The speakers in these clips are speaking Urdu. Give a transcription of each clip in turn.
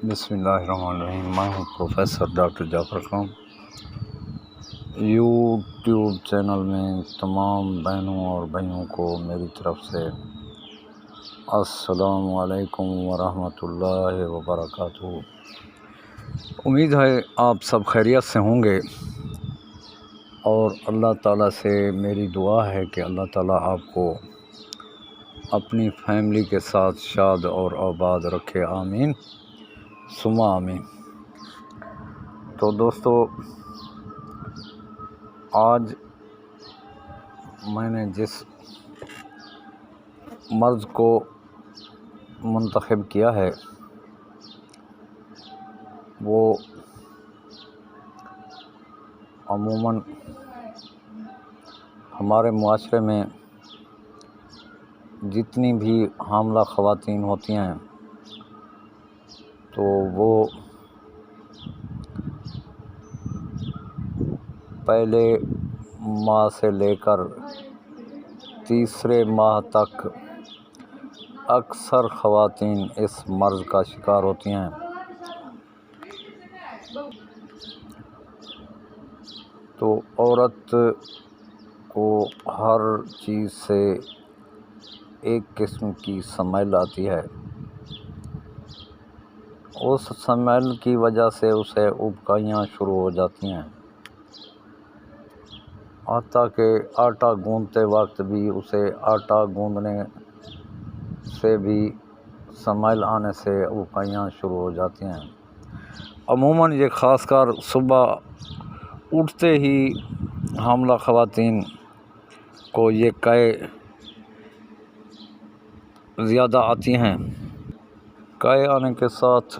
بسم اللہ الرحمن الرحیم۔ میں ہوں پروفیسر ڈاکٹر جعفر خان۔ یوٹیوب چینل میں تمام بہنوں اور بھائیوں کو میری طرف سے السلام علیکم ورحمۃ اللہ وبرکاتہ۔ امید ہے آپ سب خیریت سے ہوں گے، اور اللہ تعالیٰ سے میری دعا ہے کہ اللہ تعالیٰ آپ کو اپنی فیملی کے ساتھ شاد اور آباد رکھے، آمین ثم آمین۔ تو دوستو، آج میں نے جس مرض کو منتخب کیا ہے وہ عموماً ہمارے معاشرے میں جتنی بھی حاملہ خواتین ہوتی ہیں تو وہ پہلے ماہ سے لے کر تیسرے ماہ تک اکثر خواتین اس مرض کا شکار ہوتی ہیں۔ تو عورت کو ہر چیز سے ایک قسم کی سمیل آتی ہے، اس سمیل کی وجہ سے اسے ابکائیاں شروع ہو جاتی ہیں، حتیٰ کہ آٹا گوندتے وقت بھی اسے آٹا گوندنے سے بھی سمیل آنے سے ابکائیاں شروع ہو جاتی ہیں۔ عموماً یہ خاص کر صبح اٹھتے ہی حاملہ خواتین کو یہ قے زیادہ آتی ہیں۔ قے آنے کے ساتھ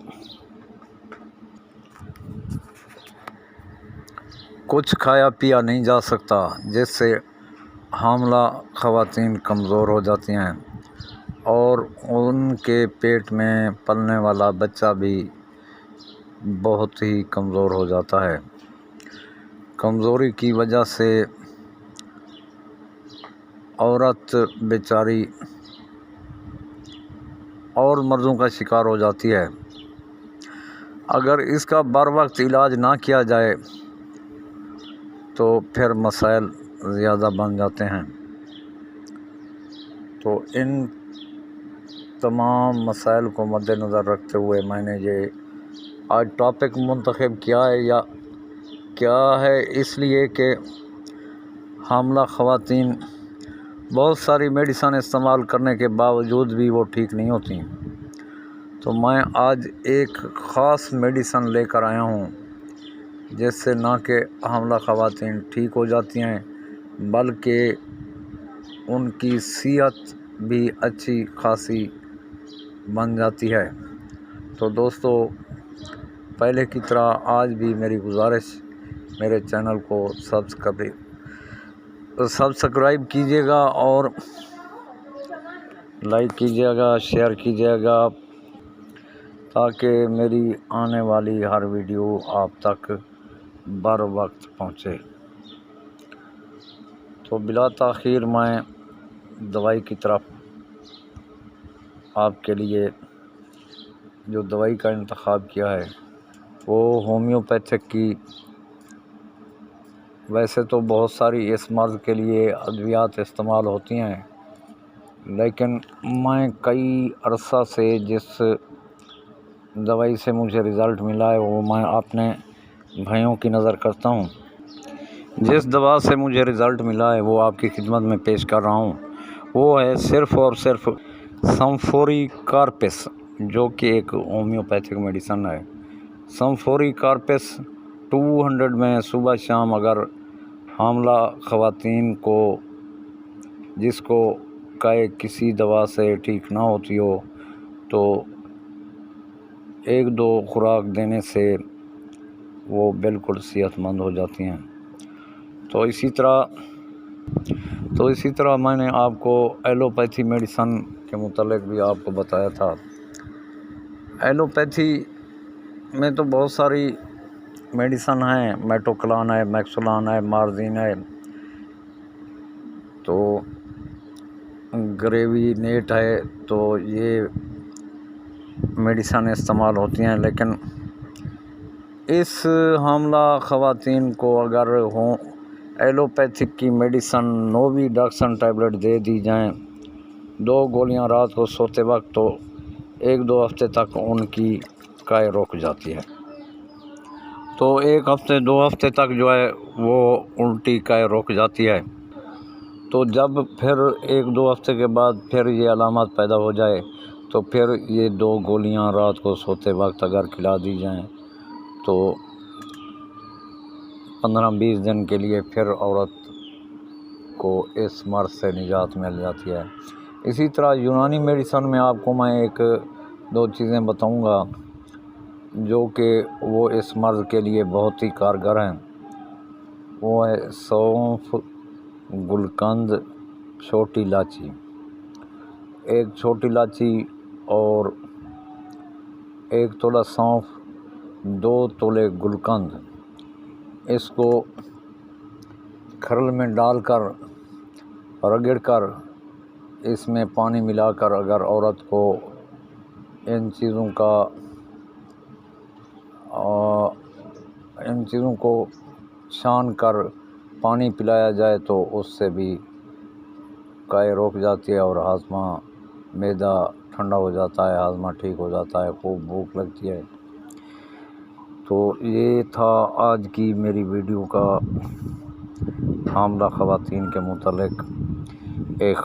کچھ کھایا پیا نہیں جا سکتا، جس سے حاملہ خواتین کمزور ہو جاتی ہیں، اور ان کے پیٹ میں پلنے والا بچہ بھی بہت ہی کمزور ہو جاتا ہے۔ کمزوری کی وجہ سے عورت بیچاری اور مرضوں کا شکار ہو جاتی ہے۔ اگر اس کا بر وقت علاج نہ کیا جائے تو پھر مسائل زیادہ بن جاتے ہیں۔ تو ان تمام مسائل کو مد نظر رکھتے ہوئے میں نے یہ آج ٹاپک منتخب کیا ہے، یا کیا ہے اس لیے کہ حاملہ خواتین بہت ساری میڈیسن استعمال کرنے کے باوجود بھی وہ ٹھیک نہیں ہوتی، تو میں آج ایک خاص میڈیسن لے کر آیا ہوں جس سے نہ کہ حاملہ خواتین ٹھیک ہو جاتی ہیں بلکہ ان کی صحت بھی اچھی خاصی بن جاتی ہے۔ تو دوستو، پہلے کی طرح آج بھی میری گزارش، میرے چینل کو سبسکرائب کیجیے گا اور لائک کیجیے گا، شیئر کیجیے گا، تاکہ میری آنے والی ہر ویڈیو آپ تک بر وقت پہنچے۔ تو بلا تاخیر میں دوائی کی طرف آپ کے لیے جو دوائی کا انتخاب کیا ہے وہ ہومیوپیتھک کی، ویسے تو بہت ساری اس مرض کے لیے ادویات استعمال ہوتی ہیں، لیکن میں کئی عرصہ سے جس دوائی سے مجھے رزلٹ ملا ہے وہ میں اپنے بھائیوں کی نظر کرتا ہوں۔ جس دوا سے مجھے رزلٹ ملا ہے وہ آپ کی خدمت میں پیش کر رہا ہوں، وہ ہے صرف اور صرف سمفوری کارپس، جو کہ ایک ہومیوپیتھک میڈیسن ہے۔ سمفوری کارپس 200 میں صبح شام اگر حاملہ خواتین کو جس کو کسی دوا سے ٹھیک نہ ہوتی ہو تو 1-2 خوراک دینے سے وہ بالکل صحت مند ہو جاتی ہیں۔ تو اسی طرح میں نے آپ کو ایلوپیتھی میڈیسن کے متعلق بھی آپ کو بتایا تھا۔ ایلوپیتھی میں تو بہت ساری میڈیسن ہیں، میٹوکلان ہے، میکسولان ہے، مارزین ہے، تو گریوی نیٹ ہے، تو یہ میڈیسن استعمال ہوتی ہیں، لیکن اس حاملہ خواتین کو اگر ہوں ایلوپیتھک کی میڈیسن نووی ڈاکسن ٹیبلٹ دے دی جائیں 2 گولیاں رات کو سوتے وقت، تو 1-2 ہفتے تک ان کی کائے رک جاتی ہے۔ تو 1 ہفتے 2 ہفتے تک جو ہے وہ الٹی کائے رک جاتی ہے۔ تو جب پھر 1-2 ہفتے کے بعد پھر یہ علامات پیدا ہو جائے تو پھر یہ 2 گولیاں رات کو سوتے وقت اگر کھلا دی جائیں تو 15-20 دن کے لیے پھر عورت کو اس مرض سے نجات مل جاتی ہے۔ اسی طرح یونانی میڈیسن میں آپ کو میں 1-2 چیزیں بتاؤں گا جو کہ وہ اس مرض کے لیے بہت ہی کارگر ہیں۔ وہ ہے سونف، گلقند، چھوٹی الائچی۔ 1 چھوٹی الائچی اور 1 تولہ سونف، 2 تولے گلقند، اس کو کھرل میں ڈال کر رگڑ کر اس میں پانی ملا کر اگر عورت کو ان چیزوں کو چھان کر پانی پلایا جائے تو اس سے بھی کائے روک جاتی ہے اور ہاضمہ معدہ ٹھنڈا ہو جاتا ہے، ہاضمہ ٹھیک ہو جاتا ہے، خوب بھوک لگتی ہے۔ تو یہ تھا آج کی میری ویڈیو کا حاملہ خواتین کے متعلق ایک